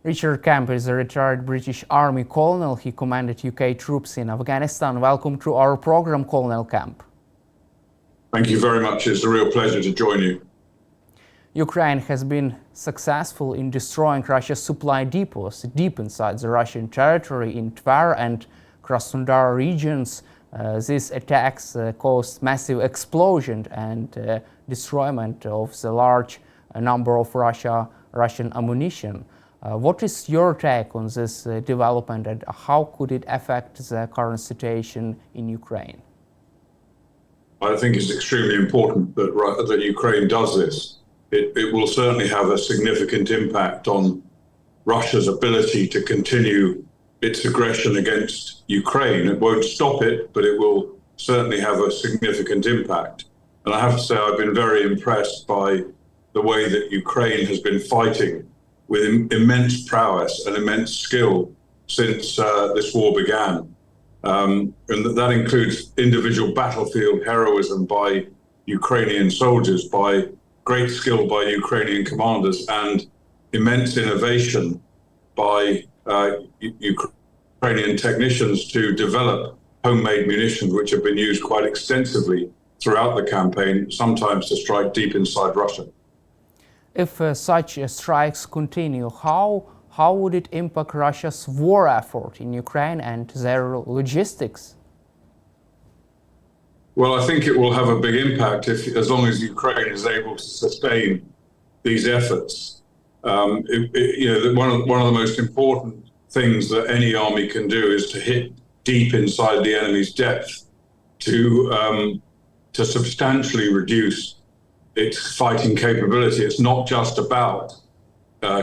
Richard Kemp is a retired British Army colonel. He commanded UK troops in Afghanistan. Welcome to our program, Colonel Kemp. Thank you very much. It's a real pleasure to join you. Ukraine has been successful in destroying Russia's supply depots deep inside the Russian territory in Tver and Krasnodar regions. These attacks caused massive explosion and destroyment of the large number of Russian ammunition. What is your take on this development and how could it affect the current situation in Ukraine? I think it's extremely important that Ukraine does this. It will certainly have a significant impact on Russia's ability to continue its aggression against Ukraine. It won't stop it, but it will certainly have a significant impact. And I have to say, I've been very impressed by the way that Ukraine has been fighting with immense prowess and immense skill since this war began. And that includes individual battlefield heroism by Ukrainian soldiers, by great skill by Ukrainian commanders, and immense innovation by Ukrainian technicians to develop homemade munitions, which have been used quite extensively throughout the campaign, sometimes to strike deep inside Russia. If such strikes continue, how would it impact Russia's war effort in Ukraine and their logistics? Well, I think it will have a big impact as long as Ukraine is able to sustain these efforts. One of the most important things that any army can do is to hit deep inside the enemy's depth to substantially reduce its fighting capability. It's not just about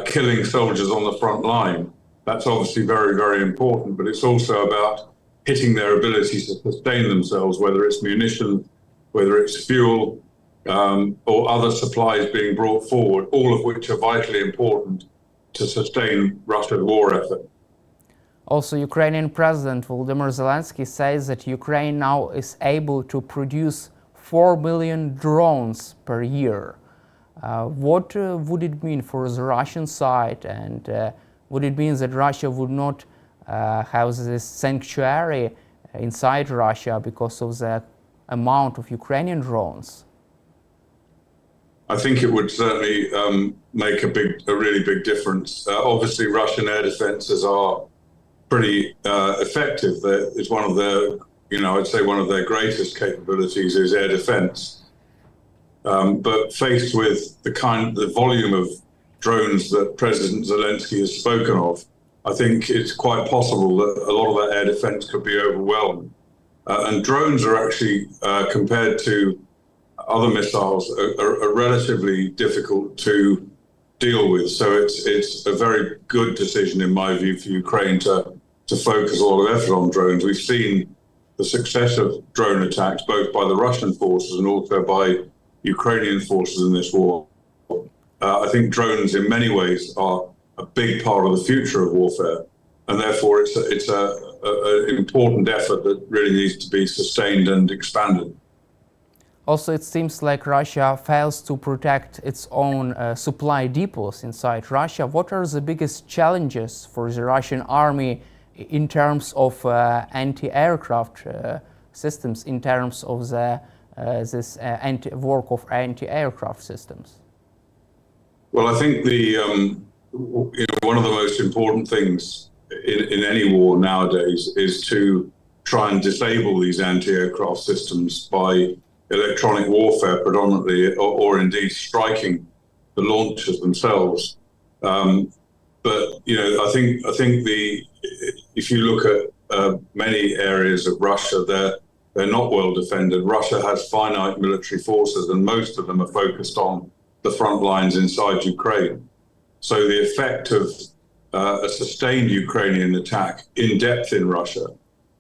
killing soldiers on the front line. That's obviously very, very important, but it's also about hitting their ability to sustain themselves, whether it's munition, whether it's fuel, or other supplies being brought forward, all of which are vitally important to sustain Russia's war effort. Also, Ukrainian President Volodymyr Zelensky says that Ukraine now is able to produce 4 million drones per year. What would it mean for the Russian side, and would it mean that Russia would not have this sanctuary inside Russia because of the amount of Ukrainian drones? I think it would certainly make a really big difference. Obviously, Russian air defenses are pretty effective. It's one of their, I'd say one of their greatest capabilities is air defense. But faced with the volume of drones that President Zelensky has spoken of, I think it's quite possible that a lot of that air defense could be overwhelmed. And drones are actually, compared to other missiles, are relatively difficult to deal with. So it's a very good decision, in my view, for Ukraine to focus a lot of effort on drones. We've seen the success of drone attacks, both by the Russian forces and also by Ukrainian forces in this war. I think drones, in many ways, are a big part of the future of warfare, and therefore it's an important effort that really needs to be sustained and expanded. Also, it seems like Russia fails to protect its own supply depots inside Russia. What are the biggest challenges for the Russian army in terms of anti-aircraft systems, in terms of this work of anti-aircraft systems? Well, I think one of the most important things in any war nowadays is to try and disable these anti-aircraft systems by electronic warfare predominantly, or indeed striking the launchers themselves. But I think if you look at many areas of Russia, they're not well defended. Russia has finite military forces, and most of them are focused on the front lines inside Ukraine. So the effect of a sustained Ukrainian attack in depth in Russia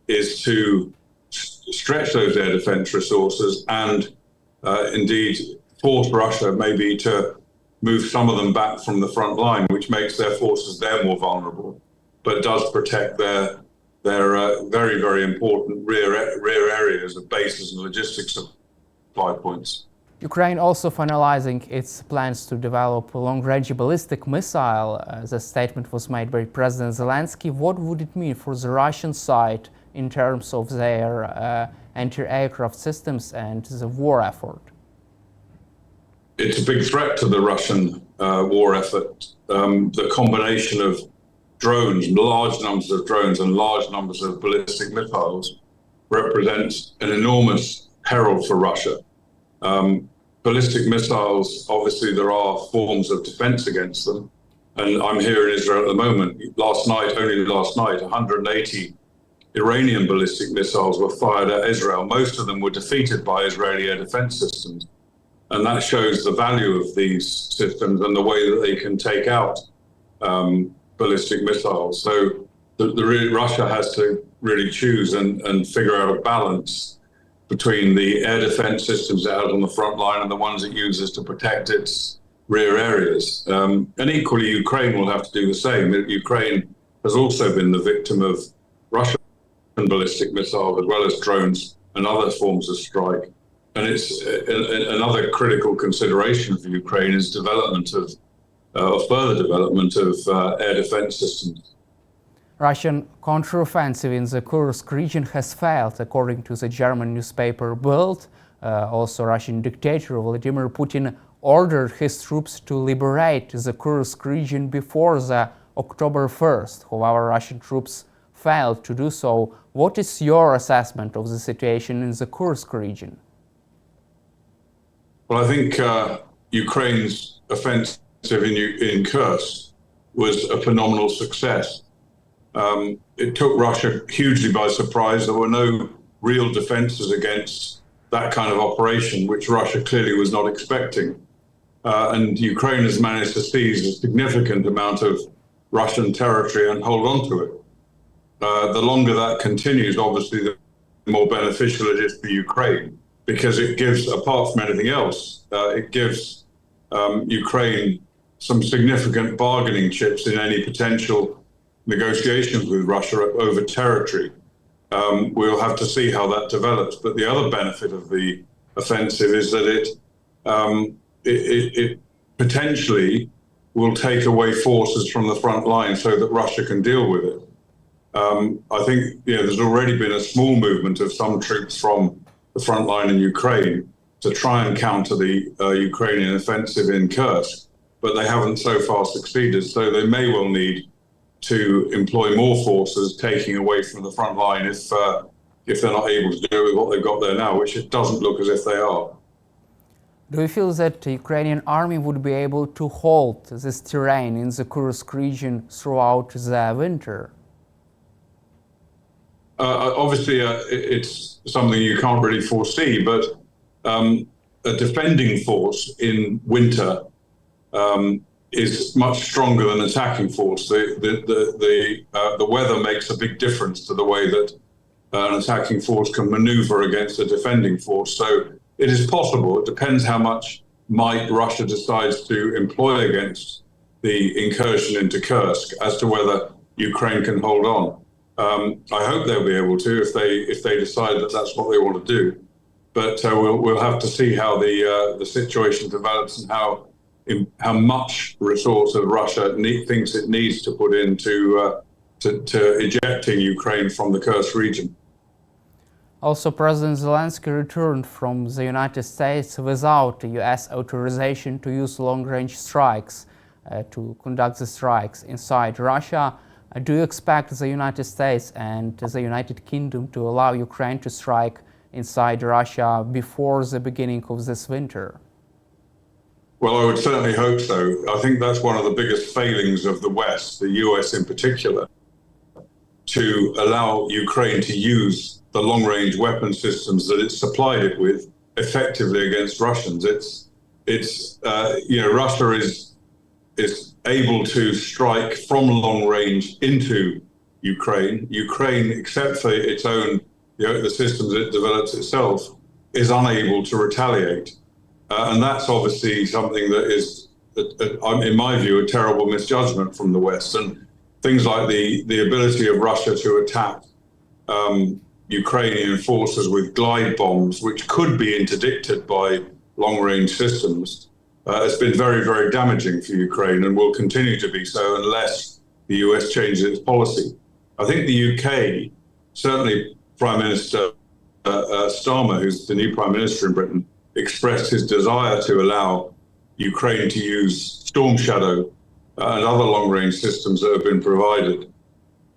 is to stretch those air defense resources and indeed force Russia maybe to move some of them back from the front line, which makes their forces there more vulnerable, but does protect their very, very important rear areas of bases and logistics supply points. Ukraine also finalizing its plans to develop a long-range ballistic missile. The statement was made by President Zelensky. What would it mean for the Russian side in terms of their anti-aircraft systems and the war effort? It's a big threat to the Russian war effort. The combination of drones, large numbers of drones and large numbers of ballistic missiles represents an enormous peril for Russia. Ballistic missiles, obviously there are forms of defense against them. And I'm here in Israel at the moment. Only last night, 180 Iranian ballistic missiles were fired at Israel. Most of them were defeated by Israeli air defense systems. And that shows the value of these systems and the way that they can take out ballistic missiles. So Russia has to really choose and figure out a balance between the air defense systems out on the front line and the ones it uses to protect its rear areas. And equally, Ukraine will have to do the same. Ukraine has also been the victim of Russian ballistic missiles as well as drones and other forms of strike. And it's another critical consideration for Ukraine is further development of air defense systems. Russian counteroffensive in the Kursk region has failed, according to the German newspaper Bild. Also, Russian dictator Vladimir Putin ordered his troops to liberate the Kursk region before the October 1st. However, Russian troops failed to do so. What is your assessment of the situation in the Kursk region? Well, I think Ukraine's offensive in Kursk was a phenomenal success. It took Russia hugely by surprise. There were no real defenses against that kind of operation, which Russia clearly was not expecting. And Ukraine has managed to seize a significant amount of Russian territory and hold on to it. The longer that continues, obviously, the more beneficial it is for Ukraine, because it gives, apart from anything else, it gives Ukraine some significant bargaining chips in any potential negotiations with Russia over territory. We'll have to see how that develops. But the other benefit of the offensive is that it potentially will take away forces from the front line so that Russia can deal with it. I think there's already been a small movement of some troops from the front line in Ukraine to try and counter the Ukrainian offensive in Kursk, but they haven't so far succeeded. So they may well need to employ more forces taking away from the front line if they're not able to do it with what they've got there now, which it doesn't look as if they are. Do you feel that the Ukrainian army would be able to hold this terrain in the Kursk region throughout the winter? Obviously, it's something you can't really foresee, but a defending force in winter is much stronger than attacking force. The weather makes a big difference to the way that an attacking force can maneuver against a defending force. So it is possible. It depends how much might Russia decides to employ against the incursion into Kursk as to whether Ukraine can hold on. I hope they'll be able to if they decide that that's what they want to do. But we'll have to see how the situation develops and how much resource of Russia thinks it needs to put into to ejecting Ukraine from the Kursk region. Also, President Zelensky returned from the United States without U.S. authorization to use long-range strikes to conduct the strikes inside Russia. Do you expect the United States and the United Kingdom to allow Ukraine to strike inside Russia before the beginning of this winter? Well, I would certainly hope so. I think that's one of the biggest failings of the West, the US in particular, to allow Ukraine to use the long-range weapon systems that it's supplied it with effectively against Russians. Russia is able to strike from long range into Ukraine. Ukraine, except for its own, the systems it develops itself, is unable to retaliate. And that's obviously something that is, in my view, a terrible misjudgment from the West. And things like the ability of Russia to attack Ukrainian forces with glide bombs, which could be interdicted by long-range systems has been very, very damaging for Ukraine and will continue to be so unless the US changes its policy. I think the UK, certainly Prime Minister Starmer, who's the new Prime Minister in Britain, expressed his desire to allow Ukraine to use Storm Shadow and other long-range systems that have been provided.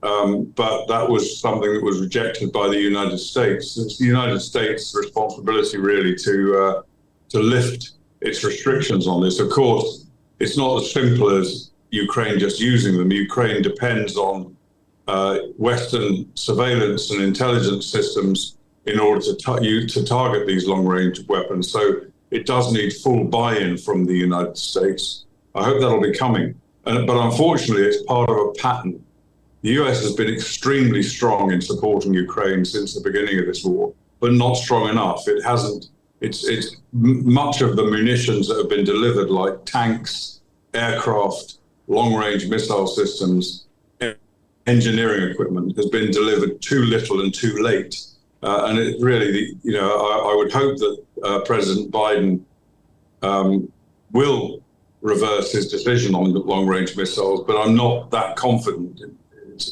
But that was something that was rejected by the United States. It's the United States' responsibility really to lift its restrictions on this. Of course, it's not as simple as Ukraine just using them. Ukraine depends on Western surveillance and intelligence systems in order to target these long-range weapons. So it does need full buy-in from the United States. I hope that'll be coming. But unfortunately, it's part of a pattern. The US has been extremely strong in supporting Ukraine since the beginning of this war, but not strong enough. It hasn't. It's much of the munitions that have been delivered, like tanks, aircraft, long-range missile systems, engineering equipment, has been delivered too little and too late. And it really, I would hope that President Biden will reverse his decision on the long-range missiles, but I'm not that confident.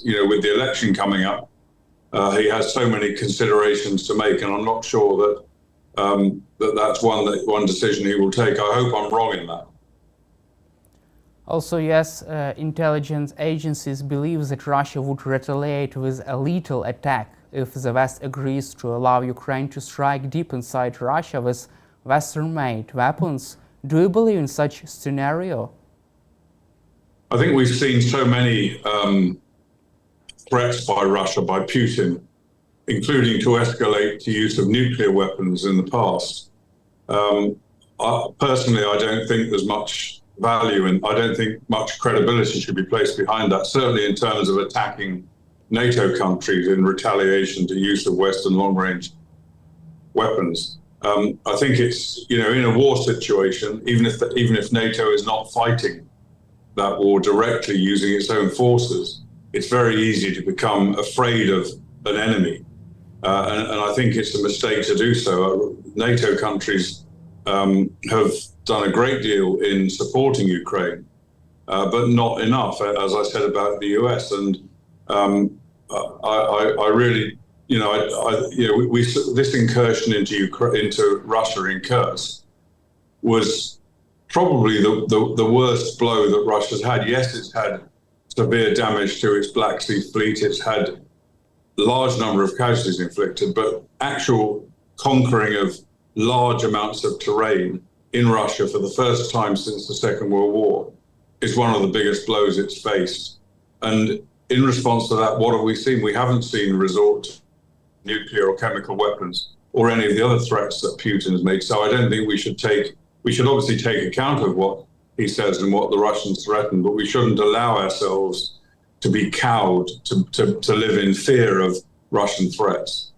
With the election coming up, he has so many considerations to make, and I'm not sure that that's one decision he will take. I hope I'm wrong in that. Also, yes, intelligence agencies believe that Russia would retaliate with a lethal attack if the West agrees to allow Ukraine to strike deep inside Russia with Western-made weapons. Do you believe in such scenario? I think we've seen so many threats by Russia, by Putin, including to escalate to use of nuclear weapons in the past. Personally, I don't think there's much value, and I don't think much credibility should be placed behind that, certainly in terms of attacking NATO countries in retaliation to use of Western long-range weapons. I think it's, in a war situation, even if NATO is not fighting that war directly using its own forces, it's very easy to become afraid of an enemy. And I think it's a mistake to do so. NATO countries have done a great deal in supporting Ukraine, but not enough, as I said about the US. And I really, this incursion into Russia in Kursk was probably the worst blow that Russia's had. Yes, it's had severe damage to its Black Sea fleet. It's had a large number of casualties inflicted, but actual conquering of large amounts of terrain in Russia for the first time since the Second World War is one of the biggest blows it's faced. And in response to that, what have we seen? We haven't seen resort to nuclear or chemical weapons or any of the other threats that Putin has made. So I don't think we should obviously take account of what he says and what the Russians threaten, but we shouldn't allow ourselves to be cowed, to live in fear of Russian threats.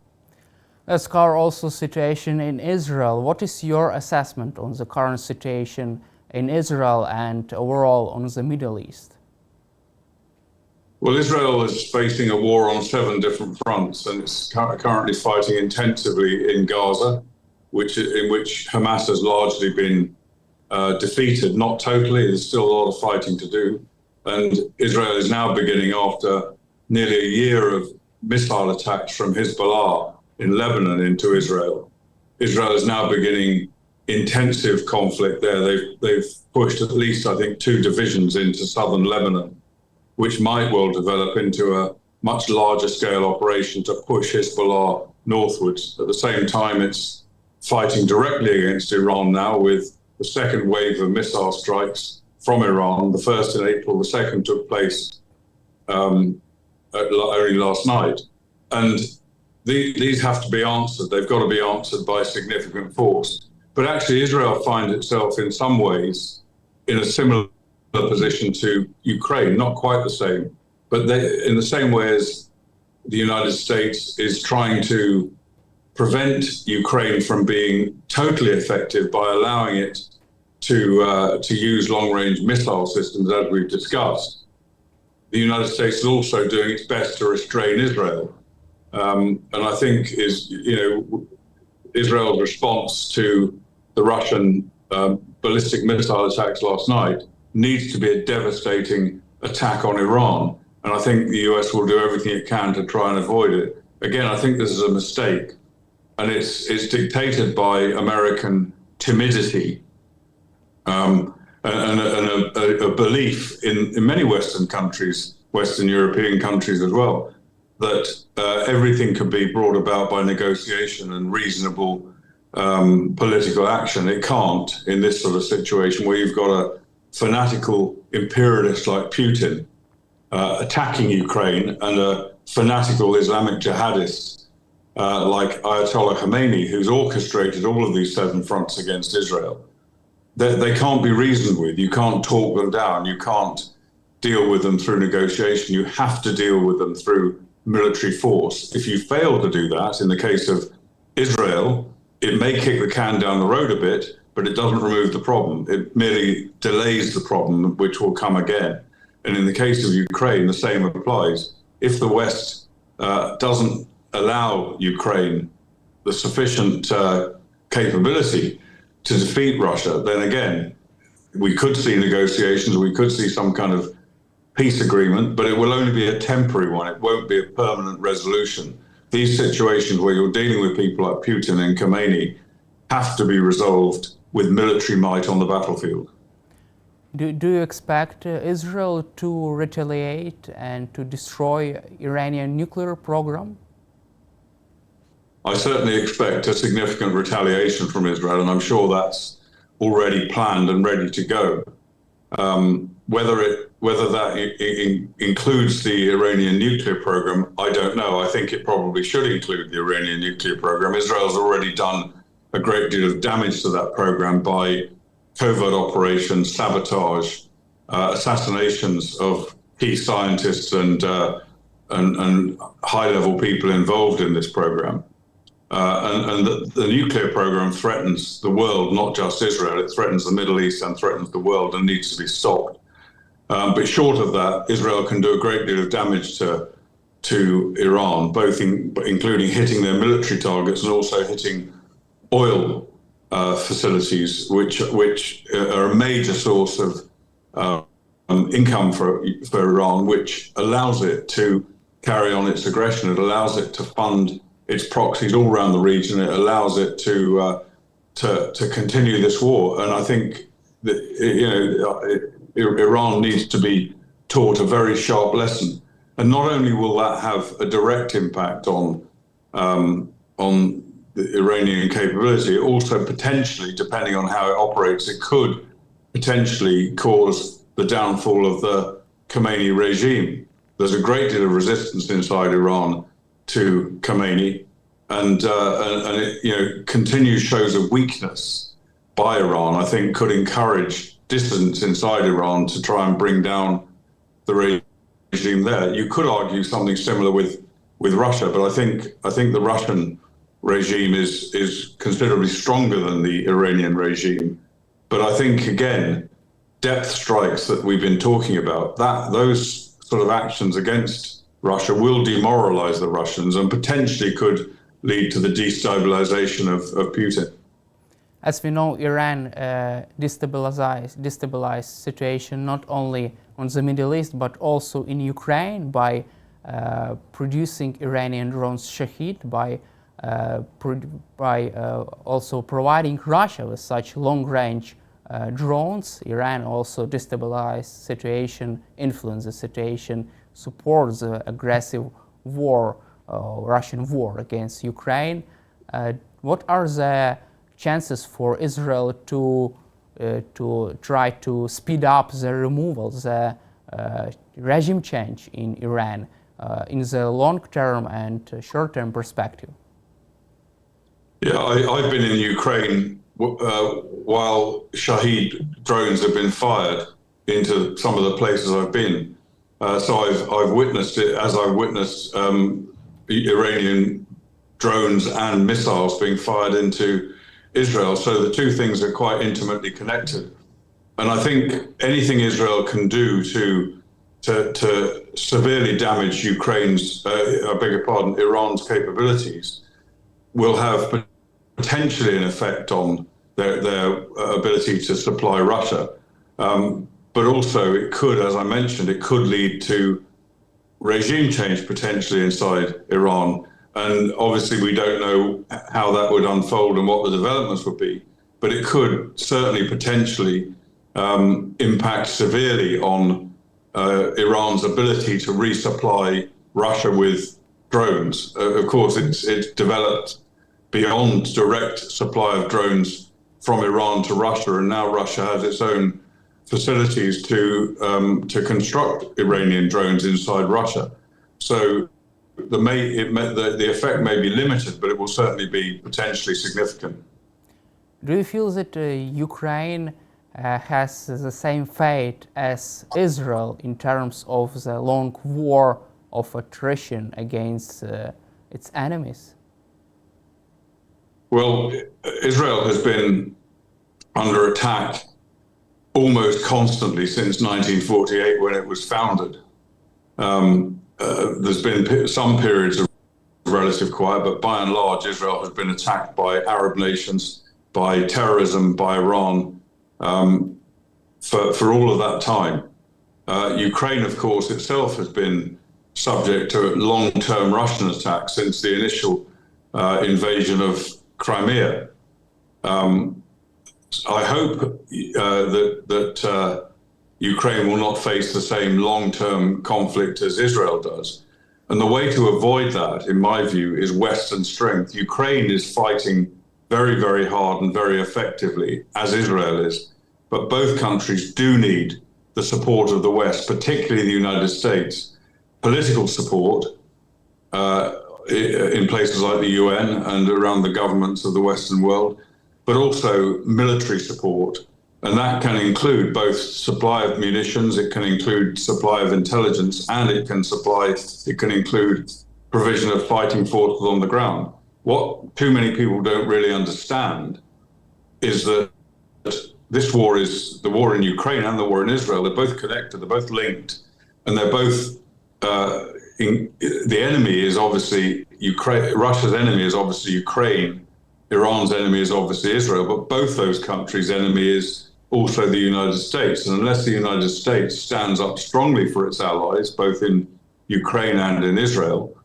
Let's cover also situation in Israel. What is your assessment on the current situation in Israel and overall on the Middle East? Well, Israel is facing a war on 7 different fronts, and it's currently fighting intensively in Gaza, in which Hamas has largely been defeated. Not totally, there's still a lot of fighting to do. And Israel is now beginning, after nearly a year of missile attacks from Hezbollah in Lebanon into Israel. Israel is now beginning intensive conflict there. They've pushed at least, I think, 2 divisions into southern Lebanon, which might well develop into a much larger scale operation to push Hezbollah northwards. At the same time, it's fighting directly against Iran now with the second wave of missile strikes from Iran. The first in April, the second took place only last night. And these have to be answered. They've got to be answered by significant force. But actually, Israel finds itself in some ways in a similar position to Ukraine, not quite the same, but in the same way as the United States is trying to prevent Ukraine from being totally effective by allowing it to use long-range missile systems, as we've discussed. The United States is also doing its best to restrain Israel. And I think Israel's response to the Russian ballistic missile attacks last night needs to be a devastating attack on Iran. And I think the US will do everything it can to try and avoid it. Again, I think this is a mistake. And it's dictated by American timidity and a belief in many Western countries, Western European countries as well, that everything could be brought about by negotiation and reasonable political action. It can't in this sort of situation where you've got a fanatical imperialist like Putin attacking Ukraine and a fanatical Islamic jihadist like Ayatollah Khamenei, who's orchestrated all of these 7 fronts against Israel. They can't be reasoned with. You can't talk them down. You can't deal with them through negotiation. You have to deal with them through military force. If you fail to do that, in the case of Israel, it may kick the can down the road a bit, but it doesn't remove the problem. It merely delays the problem, which will come again. And in the case of Ukraine, the same applies. If the West doesn't allow Ukraine the sufficient capability to defeat Russia, then again, we could see negotiations, we could see some kind of peace agreement, but it will only be a temporary one. It won't be a permanent resolution. These situations where you're dealing with people like Putin and Khamenei have to be resolved with military might on the battlefield. Do you expect Israel to retaliate and to destroy Iranian nuclear program? I certainly expect a significant retaliation from Israel, and I'm sure that's already planned and ready to go. Whether that includes the Iranian nuclear program, I don't know. I think it probably should include the Iranian nuclear program. Israel's already done a great deal of damage to that program by covert operations, sabotage, assassinations of key scientists and high-level people involved in this program. And the nuclear program threatens the world, not just Israel. It threatens the Middle East and threatens the world and needs to be stopped. But short of that, Israel can do a great deal of damage to Iran, both including hitting their military targets and also hitting oil facilities, which are a major source of income for Iran, which allows it to carry on its aggression. It allows it to fund its proxies all around the region. It allows it to continue this war. And I think that Iran needs to be taught a very sharp lesson. And not only will that have a direct impact on the Iranian capability, it also potentially, depending on how it operates, it could potentially cause the downfall of the Khamenei regime. There's a great deal of resistance inside Iran to Khamenei, and it continued shows of weakness by Iran, I think, could encourage dissidents inside Iran to try and bring down the regime there. You could argue something similar with Russia, but I think the Russian regime is considerably stronger than the Iranian regime. But I think, again, depth strikes that we've been talking about, those sort of actions against Russia will demoralize the Russians and potentially could lead to the destabilization of Putin. As we know, Iran destabilized situation not only on the Middle East, but also in Ukraine by producing Iranian drones Shahid, by also providing Russia with such long-range drones. Iran also destabilized situation, influenced the situation, supports the aggressive war, Russian war against Ukraine. What are the chances for Israel to try to speed up the removal, the regime change in Iran in the long-term and short-term perspective? Yeah, I've been in Ukraine while Shahid drones have been fired into some of the places I've been. So I've witnessed it as I've witnessed Iranian drones and missiles being fired into Israel. So the two things are quite intimately connected. And I think anything Israel can do to severely damage Iran's capabilities will have potentially an effect on their ability to supply Russia. But also it could, as I mentioned, it could lead to regime change potentially inside Iran. And obviously we don't know how that would unfold and what the developments would be, but it could certainly potentially impact severely on Iran's ability to resupply Russia with drones. Of course, it's developed beyond direct supply of drones from Iran to Russia, and now Russia has its own facilities to construct Iranian drones inside Russia. So the effect may be limited, but it will certainly be potentially significant. Do you feel that Ukraine has the same fate as Israel in terms of the long war of attrition against its enemies? Well, Israel has been under attack almost constantly since 1948 when it was founded. There's been some periods of relative quiet, but by and large, Israel has been attacked by Arab nations, by terrorism, by Iran, for all of that time. Ukraine, of course, itself has been subject to long-term Russian attacks since the initial invasion of Crimea. I hope that Ukraine will not face the same long-term conflict as Israel does. And the way to avoid that, in my view, is Western strength. Ukraine is fighting very, very hard and very effectively, as Israel is. But both countries do need the support of the West, particularly the United States. Political support in places like the UN and around the governments of the Western world, but also military support. And that can include both supply of munitions, it can include supply of intelligence, and it can include provision of fighting forces on the ground. What too many people don't really understand is that this war is the war in Ukraine and the war in Israel. They're both connected, they're both linked, and they're both the enemy is obviously Ukraine. Russia's enemy is obviously Ukraine. Iran's enemy is obviously Israel, but both those countries' enemy is also the United States. And unless the United States stands up strongly for its allies, both in Ukraine and in Israel,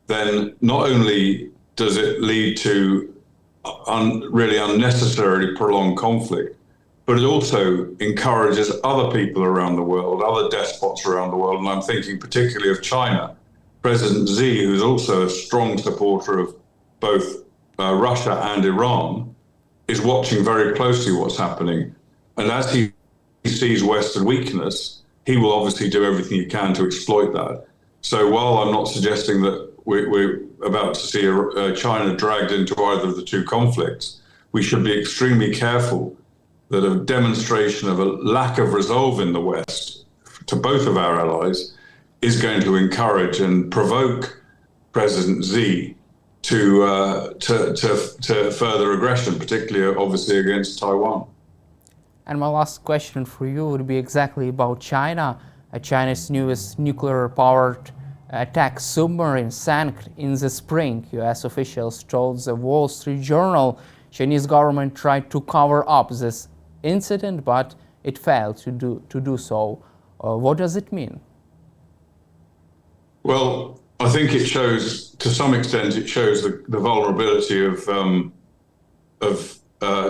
then not only does it lead to really unnecessarily prolonged conflict, but it also encourages other people around the world, other despots around the world, and I'm thinking particularly of China. President Xi, who's also a strong supporter of both Russia and Iran, is watching very closely what's happening. And as he sees Western weakness, he will obviously do everything he can to exploit that. So while I'm not suggesting that we're about to see China dragged into either of the two conflicts, we should be extremely careful that a demonstration of a lack of resolve in the West to both of our allies is going to encourage and provoke President Xi to further aggression, particularly obviously against Taiwan. And my last question for you would be exactly about China. China's newest nuclear-powered attack submarine sank in the spring. US officials told the Wall Street Journal Chinese government tried to cover up this incident, but it failed to do so. What does it mean? Well, I think it shows, to some extent, it shows the vulnerability of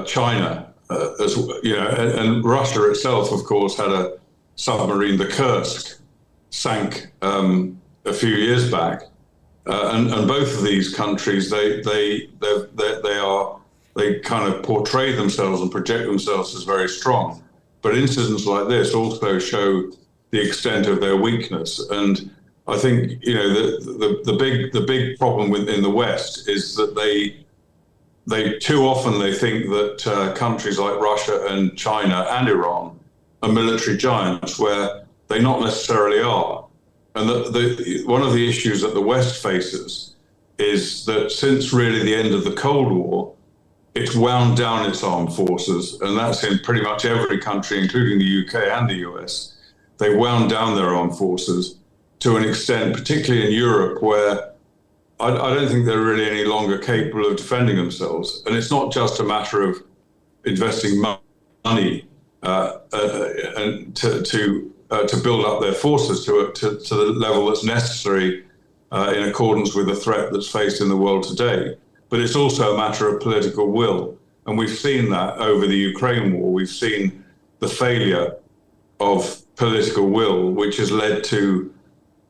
China, as you know, and Russia itself, of course, had a submarine, the Kursk, sank a few years back, and both of these countries, they kind of portray themselves and project themselves as very strong, but incidents like this also show the extent of their weakness. And I think, you know, the big problem in the West is that they too often they think that countries like Russia and China and Iran are military giants, where they not necessarily are. And one of the issues that the West faces is that since really the end of the Cold War, it's wound down its armed forces, and that's in pretty much every country, including the UK and the US. They wound down their armed forces to an extent, particularly in Europe, where I don't think they're really any longer capable of defending themselves. And it's not just a matter of investing money and to build up their forces to the level that's necessary in accordance with the threat that's faced in the world today. But it's also a matter of political will. And we've seen that over the Ukraine war. We've seen the failure of political will, which has led to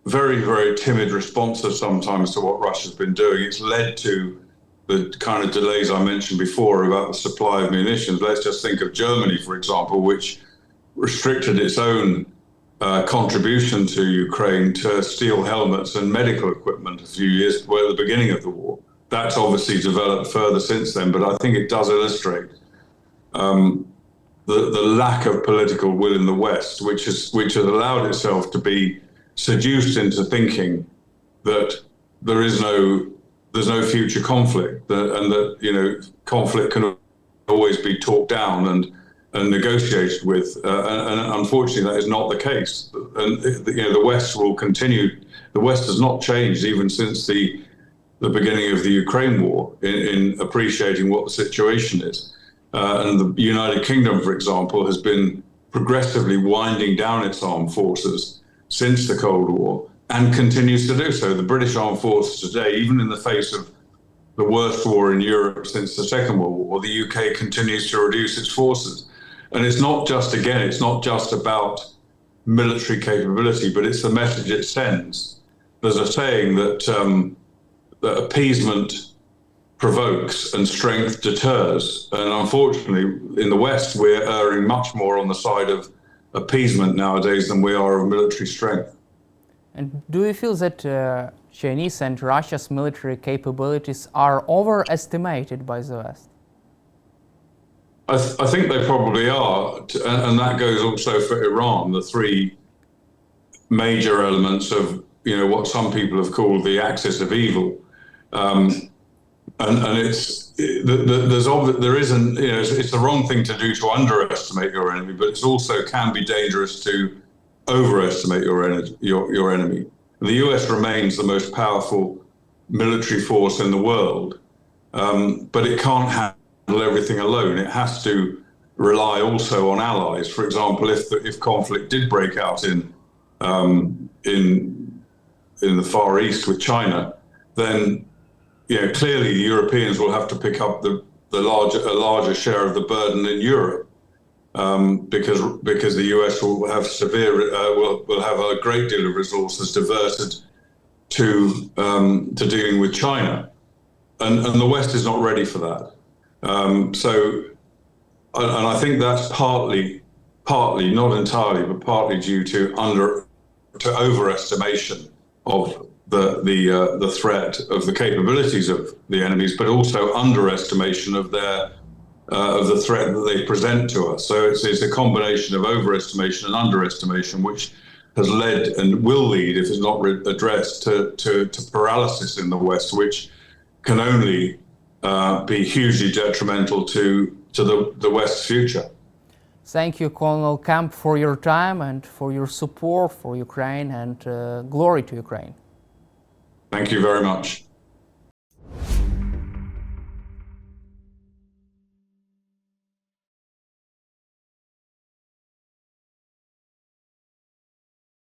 very, very timid responses sometimes to what Russia's been doing. It's led to the kind of delays I mentioned before about the supply of munitions. Let's just think of Germany, for example, which restricted its own contribution to Ukraine to steel helmets and medical equipment a few years well, at the beginning of the war. That's obviously developed further since then, but I think it does illustrate the lack of political will in the West, which has allowed itself to be seduced into thinking that there's no future conflict, and that conflict can always be talked down and negotiated with, and unfortunately that is not the case. And the West will continue. The West has not changed even since the beginning of the Ukraine war in appreciating what the situation is. And the United Kingdom, for example, has been progressively winding down its armed forces since the Cold War and continues to do so. The British armed forces today, even in the face of the worst war in Europe since the Second World War, the UK continues to reduce its forces. And it's not just about military capability, but it's the message it sends. There's a saying that appeasement provokes and strength deters. And unfortunately, in the West, we're erring much more on the side of appeasement nowadays than we are of military strength. And do you feel that Chinese and Russia's military capabilities are overestimated by the West? I think they probably are, and that goes also for Iran, the three major elements of what some people have called the axis of evil. And it's the wrong thing to do to underestimate your enemy, but it also can be dangerous to overestimate your enemy. The US remains the most powerful military force in the world, but it can't handle everything alone. It has to rely also on allies. For example, if conflict did break out in the Far East with China, then clearly the Europeans will have to pick up a larger share of the burden in Europe, because the US will have will have a great deal of resources diverted to dealing with China, and the West is not ready for that. And I think that's partly, not entirely, but partly due to overestimation of the threat of the capabilities of the enemies, but also underestimation of the threat that they present to us. So it's a combination of overestimation and underestimation, which has led and will lead, if it's not addressed, to paralysis in the West, which can only be hugely detrimental to the West's future. Thank you, Colonel Kemp, for your time and for your support for Ukraine, and glory to Ukraine. Thank you very much.